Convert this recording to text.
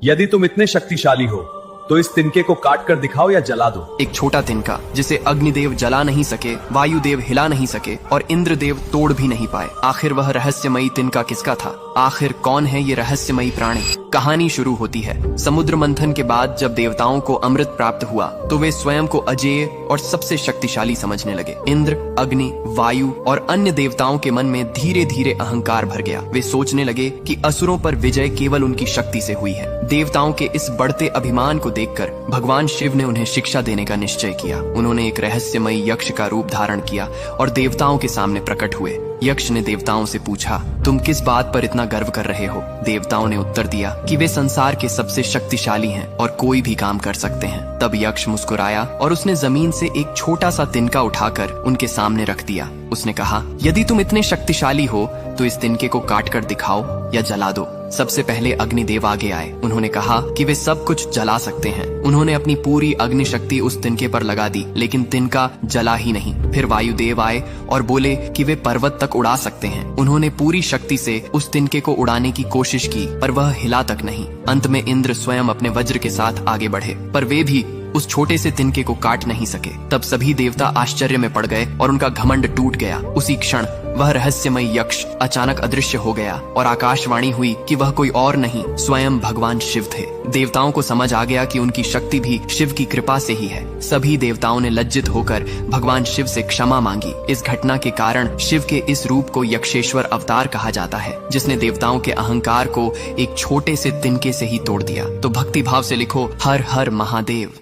यदि तुम इतने शक्तिशाली हो तो इस तिनके को काट कर दिखाओ या जला दो। एक छोटा तिनका जिसे अग्निदेव जला नहीं सके, वायुदेव हिला नहीं सके और इंद्रदेव तोड़ भी नहीं पाए। आखिर वह रहस्यमयी तिनका किसका था? आखिर कौन है ये रहस्यमयी प्राणी? कहानी शुरू होती है। समुद्र मंथन के बाद जब देवताओं को अमृत प्राप्त हुआ तो वे स्वयं को अजेय और सबसे शक्तिशाली समझने लगे। इंद्र, अग्नि, वायु और अन्य देवताओं के मन में धीरे धीरे अहंकार भर गया। वे सोचने लगे कि असुरों पर विजय केवल उनकी शक्ति से हुई है। देवताओं के इस बढ़ते अभिमान को देखकर भगवान शिव ने उन्हें शिक्षा देने का निश्चय किया। उन्होंने एक रहस्यमयी यक्ष का रूप धारण किया और देवताओं के सामने प्रकट हुए। यक्ष ने देवताओं से पूछा, तुम किस बात पर इतना गर्व कर रहे हो? देवताओं ने उत्तर दिया कि वे संसार के सबसे शक्तिशाली हैं और कोई भी काम कर सकते हैं। तब यक्ष मुस्कुराया और उसने जमीन से एक छोटा सा तिनका उठाकर उनके सामने रख दिया। उसने कहा, यदि तुम इतने शक्तिशाली हो तो इस तिनके को काट कर दिखाओ या जला दो। सबसे पहले अग्निदेव आगे आए। उन्होंने कहा कि वे सब कुछ जला सकते हैं। उन्होंने अपनी पूरी अग्नि शक्ति उस तिनके पर लगा दी, लेकिन तिनका जला ही नहीं। फिर वायुदेव आए और बोले कि वे पर्वत तक उड़ा सकते हैं। उन्होंने पूरी शक्ति से उस तिनके को उड़ाने की कोशिश की, पर वह हिला तक नहीं। अंत में इंद्र स्वयं अपने वज्र के साथ आगे बढ़े, पर वे भी उस छोटे से तिनके को काट नहीं सके। तब सभी देवता आश्चर्य में पड़ गए और उनका घमंड टूट गया। उसी क्षण वह रहस्यमय यक्ष अचानक अदृश्य हो गया और आकाशवाणी हुई कि वह कोई और नहीं, स्वयं भगवान शिव थे। देवताओं को समझ आ गया कि उनकी शक्ति भी शिव की कृपा से ही है। सभी देवताओं ने लज्जित होकर भगवान शिव से क्षमा मांगी। इस घटना के कारण शिव के इस रूप को यक्षेश्वर अवतार कहा जाता है, जिसने देवताओं के अहंकार को एक छोटे से तिनके से ही तोड़ दिया। तो भक्ति भाव से लिखो, हर हर महादेव।